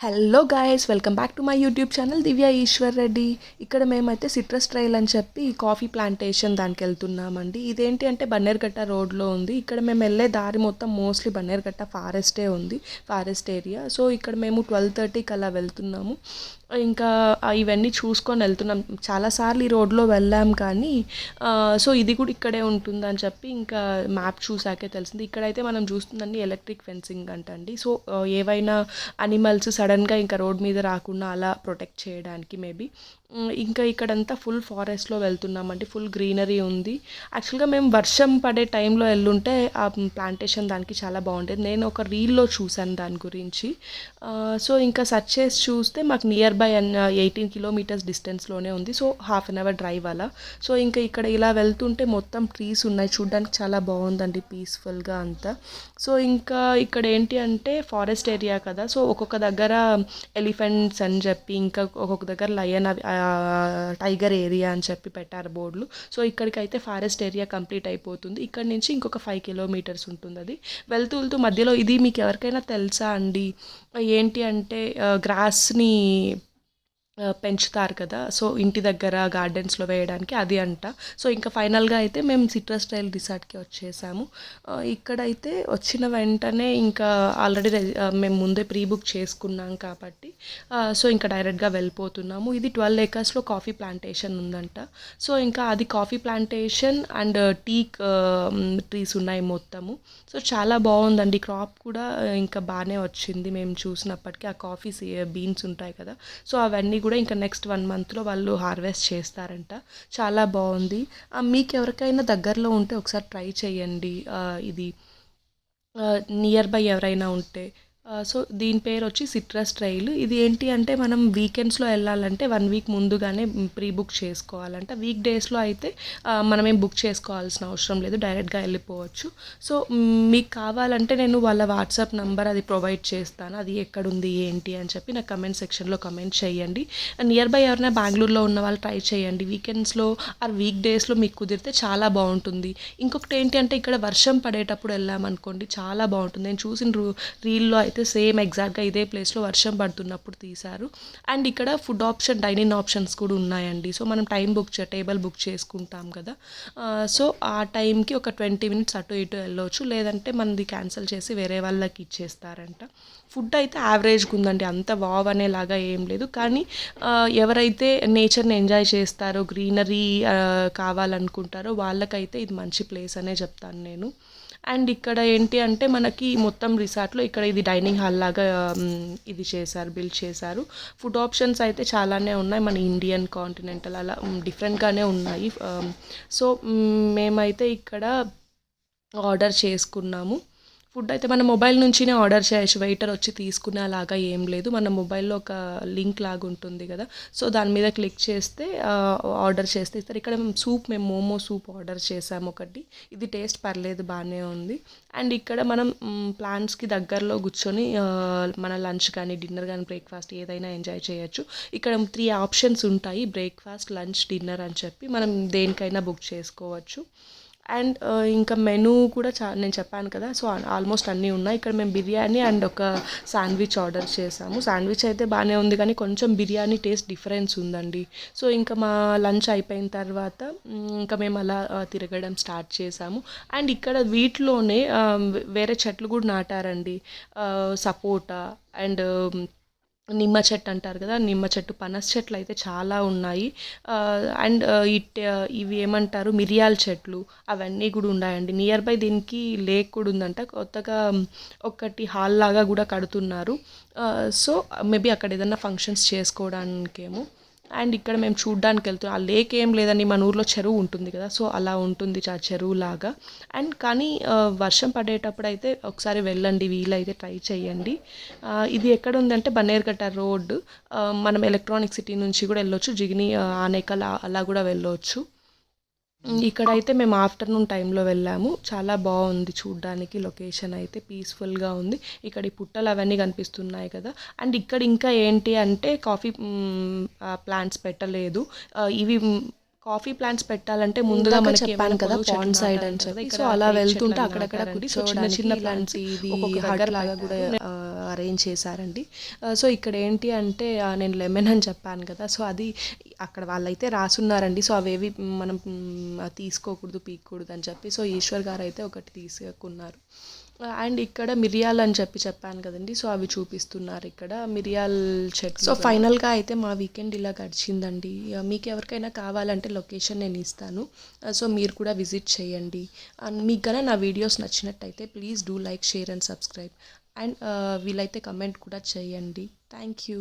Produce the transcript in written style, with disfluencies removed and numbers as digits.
Hello guys, welcome back to my YouTube channel Divya Eshwar Reddy. ఇక్కడ మేమైతే citrus trial అని చెప్పి కాఫీ ప్లాంటేషన్ దానికి వెళ్తున్నామండి. ఇదేంటి అంటే బన్నేరుగట్ట రోడ్లో ఉంది. ఇక్కడ మేము వెళ్ళే దారి మొత్తం మోస్ట్లీ బన్నేరుగట్ట ఫారెస్టే ఉంది, ఫారెస్ట్ ఏరియా. సో ఇక్కడ మేము 12:30కి అలా వెళ్తున్నాము. ఇంకా ఇవన్నీ చూసుకొని వెళ్తున్నాం. చాలాసార్లు ఈ రోడ్లో వెళ్ళాం కానీ సో ఇది కూడా ఇక్కడే ఉంటుందని చెప్పి ఇంకా మ్యాప్ చూసాకే తెలిసింది. ఇక్కడైతే మనం చూస్తుందండి ఎలక్ట్రిక్ ఫెన్సింగ్ అంటండి. సో ఏవైనా అనిమల్స్ సడన్గా ఇంకా రోడ్ మీద రాకుండా అలా ప్రొటెక్ట్ చేయడానికి మేబీ. ఇంకా ఇక్కడంతా ఫుల్ ఫారెస్ట్లో వెళ్తున్నామండి. ఫుల్ గ్రీనరీ ఉంది. యాక్చువల్గా మేము వర్షం పడే టైంలో వెళ్ళుంటే ఆ ప్లాంటేషన్ దానికి చాలా బాగుండేది. నేను ఒక రీల్లో చూశాను దాని గురించి. సో ఇంకా సెర్చ్ చేసి చూస్తే మాకు నియర్ బై 18 కిలోమీటర్స్ డిస్టెన్స్లోనే ఉంది. So half an hour drive అలా. సో ఇంకా ఇక్కడ ఇలా వెళ్తుంటే మొత్తం ట్రీస్ ఉన్నాయి, చూడడానికి చాలా బాగుందండి, పీస్ఫుల్గా అంతా. సో ఇంకా ఇక్కడ ఏంటి అంటే ఫారెస్ట్ ఏరియా కదా, సో ఒక్కొక్క దగ్గర ఎలిఫెంట్స్ అని చెప్పి, ఇంకా ఒక్కొక్క దగ్గర లయన్ టైగర్ ఏరియా అని చెప్పి పెట్టారు బోర్డులు. సో ఇక్కడికైతే ఫారెస్ట్ ఏరియా కంప్లీట్ అయిపోతుంది. ఇక్కడ నుంచి ఇంకొక 5 కిలోమీటర్స్ ఉంటుంది. అది వెళ్తూ వెళ్తూ మధ్యలో ఇది మీకు ఎవరికైనా తెలుసా అండి, ఏంటి అంటే గ్రాస్ని పెంచుతారు కదా, సో ఇంటి దగ్గర గార్డెన్స్లో వేయడానికి, అది అంట. సో ఇంకా ఫైనల్గా అయితే మేము సిట్రస్ ట్రైల్ రిసార్ట్కి వచ్చేసాము. ఇక్కడైతే వచ్చిన వెంటనే ఇంకా ఆల్రెడీ మేము ముందే ప్రీ బుక్ చేసుకున్నాం కాబట్టి సో ఇంకా డైరెక్ట్గా వెళ్ళిపోతున్నాము. ఇది 12 ఏకర్స్లో కాఫీ ప్లాంటేషన్ ఉందంట. సో ఇంకా అది coffee plantation and tea trees ఉన్నాయి మొత్తము. సో చాలా బాగుందండి, క్రాప్ కూడా ఇంకా బాగానే వచ్చింది మేము చూసినప్పటికీ. ఆ కాఫీ బీన్స్ ఉంటాయి కదా, సో అవన్నీ కూడా ఇంకా నెక్స్ట్ 1 మంత్లో వాళ్ళు హార్వెస్ట్ చేస్తారంట. చాలా బాగుంది. మీకు ఎవరికైనా దగ్గరలో ఉంటే ఒకసారి ట్రై చేయండి. ఇది నియర్ బై ఎవరైనా ఉంటే. సో దీని పేరు వచ్చి సిట్రస్ ట్రైల్. ఇది ఏంటి అంటే మనం వీకెండ్స్లో వెళ్ళాలంటే 1 వీక్ ముందుగానే ప్రీ బుక్ చేసుకోవాలంట. వీక్ డేస్లో అయితే మనమేం బుక్ చేసుకోవాల్సిన అవసరం లేదు, డైరెక్ట్గా వెళ్ళిపోవచ్చు. సో మీకు కావాలంటే నేను వాళ్ళ వాట్సాప్ నంబర్ అది ప్రొవైడ్ చేస్తాను, అది ఎక్కడుంది ఏంటి అని చెప్పి నాకు కమెంట్ సెక్షన్లో కమెంట్ చేయండి. నియర్ బై ఎవరైనా బెంగళూరులో ఉన్న వాళ్ళు ట్రై చేయండి. వీకెండ్స్లో ఆర్ వీక్ డేస్లో మీకు కుదిరితే చాలా బాగుంటుంది. ఇంకొకటి ఏంటి అంటే ఇక్కడ వర్షం పడేటప్పుడు వెళ్ళామనుకోండి చాలా బాగుంటుంది. నేను చూసిన రీల్లో అయితే సేమ్ ఎగ్జాక్ట్గా ఇదే ప్లేస్లో వర్షం పడుతున్నప్పుడు తీశారు. అండ్ ఇక్కడ ఫుడ్ ఆప్షన్, డైనింగ్ ఆప్షన్స్ కూడా ఉన్నాయండి. సో మనం టేబుల్ బుక్ చేసుకుంటాం కదా, సో ఆ టైంకి ఒక 20 మినిట్స్ అటు ఇటు వెళ్ళవచ్చు, లేదంటే మనది క్యాన్సిల్ చేసి వేరే వాళ్ళకి ఇచ్చేస్తారంట. ఫుడ్ అయితే యావరేజ్గా ఉందండి, అంత వావ్ అనేలాగా ఏం లేదు. కానీ ఎవరైతే నేచర్ని ఎంజాయ్ చేస్తారో, గ్రీనరీ కావాలనుకుంటారో వాళ్ళకైతే ఇది మంచి ప్లేస్ అనే చెప్తాను నేను. అండ్ ఇక్కడ ఏంటి అంటే మనకి మొత్తం రిసార్ట్లో ఇక్కడ ఇది డైనింగ్ హాల్ లాగా ఇది చేశారు, బిల్డ్ చేశారు. ఫుడ్ ఆప్షన్స్ అయితే చాలానే ఉన్నాయి, మన ఇండియన్, కాంటినెంటల్ అలా డిఫరెంట్గానే ఉన్నాయి. సో మేమైతే ఇక్కడ ఆర్డర్ చేసుకున్నాము. ఫుడ్ అయితే మన మొబైల్ నుంచినే ఆర్డర్ చేయొచ్చు, వెయిటర్ వచ్చి తీసుకునే అలాగా ఏం లేదు. మన మొబైల్లో ఒక లింక్ లాగా ఉంటుంది కదా, సో దాని మీద క్లిక్ చేస్తే ఆర్డర్ చేస్తే ఇస్తారు. ఇక్కడ మేము మోమో సూప్ ఆర్డర్ చేసాము ఒకటి, ఇది టేస్ట్ పర్లేదు, బాగానే ఉంది. అండ్ ఇక్కడ మనం ప్లాన్స్కి దగ్గరలో కూర్చొని మన లంచ్ కానీ డిన్నర్ కానీ బ్రేక్ఫాస్ట్ ఏదైనా ఎంజాయ్ చేయొచ్చు. ఇక్కడ 3 ఆప్షన్స్ ఉంటాయి, బ్రేక్ఫాస్ట్, లంచ్, డిన్నర్ అని చెప్పి మనం దేనికైనా బుక్ చేసుకోవచ్చు. అండ్ ఇంకా మెనూ కూడా నేను చెప్పాను కదా, సో ఆల్మోస్ట్ అన్నీ ఉన్నాయి. ఇక్కడ మేము బిర్యానీ అండ్ ఒక శాండ్విచ్ ఆర్డర్ చేసాము. శాండ్విచ్ అయితే బాగానే ఉంది కానీ కొంచెం బిర్యానీ టేస్ట్ డిఫరెన్స్ ఉందండి. సో ఇంకా మా లంచ్ అయిపోయిన తర్వాత ఇంకా మేము అలా తిరగడం స్టార్ట్ చేసాము. అండ్ ఇక్కడ వీటిలోనే వేరే చెట్లు కూడా నాటారండి, సపోటా అండ్ నిమ్మ చెట్టు అంటారు కదా, నిమ్మ చెట్టు, పనస చెట్లు అయితే చాలా ఉన్నాయి. అండ్ ఇవి ఏమంటారు, మిరియాల చెట్లు, అవన్నీ కూడా ఉన్నాయండి. నియర్ బై దీనికి లేక్ కూడా ఉందంట, కొత్తగా ఒకటి హాల్ లాగా కూడా కడుతున్నారు. సో మేబీ అక్కడ ఏదైనా ఫంక్షన్స్ చేసుకోవడానికేమో. అండ్ ఇక్కడ మేము చూడ్డానికి వెళ్తున్నాం. ఆ లేక్ ఏం లేదండి, మన ఊర్లో చెరువు ఉంటుంది కదా, సో అలా ఉంటుంది, చెరువు లాగా. అండ్ కానీ వర్షం పడేటప్పుడు అయితే ఒకసారి వెళ్ళండి, వీలైతే ట్రై చేయండి. ఇది ఎక్కడ ఉందంటే బన్నేరుగట్ట రోడ్. మనం ఎలక్ట్రానిక్ సిటీ నుంచి కూడా వెళ్ళొచ్చు, జిగిని, ఆనేకల్ అలా కూడా వెళ్ళవచ్చు. ఇక్కడైతే మేము ఆఫ్టర్నూన్ టైంలో వెళ్ళాము. చాలా బాగుంది చూడ్డానికి, లొకేషన్ అయితే పీస్ఫుల్గా ఉంది. ఇక్కడ ఈ పుట్టలు అవన్నీ కనిపిస్తున్నాయి కదా. అండ్ ఇక్కడ ఇంకా ఏంటి అంటే కాఫీ ప్లాంట్స్ పెట్టలేదు, ఇవి కాఫీ ప్లాంట్స్ పెట్టాలంటే ముందుగా ఇందాక మనకి చెప్పాను ఏమైనా కదా పొదల చెట్లు పాండ్ సైడ్ అని నాటాలంటారు కదా, చెప్పి. ఇక్కడ సో అలా టేకు వెళ్తుంటే చెట్లని అక్కడక్కడ నాటారండి. సో చిన్న కూర్చోవడానికి చిన్న ఇలాంటి ప్లాంట్స్ ఇది ఒక్కొక్క హట్ దగ్గర లాగా కూడా పెట్టారు. అరేంజ్ చేశారండి. సో ఇక్కడ ఏంటి అంటే నేను లెమన్ అని చెప్పాను కదా, సో అది అక్కడ వాళ్ళైతే రాసున్నారండి. సో అవేవి మనం తీసుకోకూడదు, పీక్కూడదు అని చెప్పి. సో ఈశ్వర్ గారు అయితే ఒకటి తీసుకున్నారు. అండ్ ఇక్కడ మిరియాలు అని చెప్పాను కదండి, సో అవి చూపిస్తున్నారు ఇక్కడ మిరియాల చెట్లు. సో ఫైనల్గా అయితే మా వీకెండ్ ఇలా గడిచిందండి. మీకు ఎవరికైనా కావాలంటే లొకేషన్ నేను ఇస్తాను, సో మీరు కూడా విజిట్ చేయండి. అండ్ మీకు కన్నా నా వీడియోస్ నచ్చినట్టయితే please do like, share and subscribe. And వీలైతే కమెంట్ కూడా చేయండి. Thank you.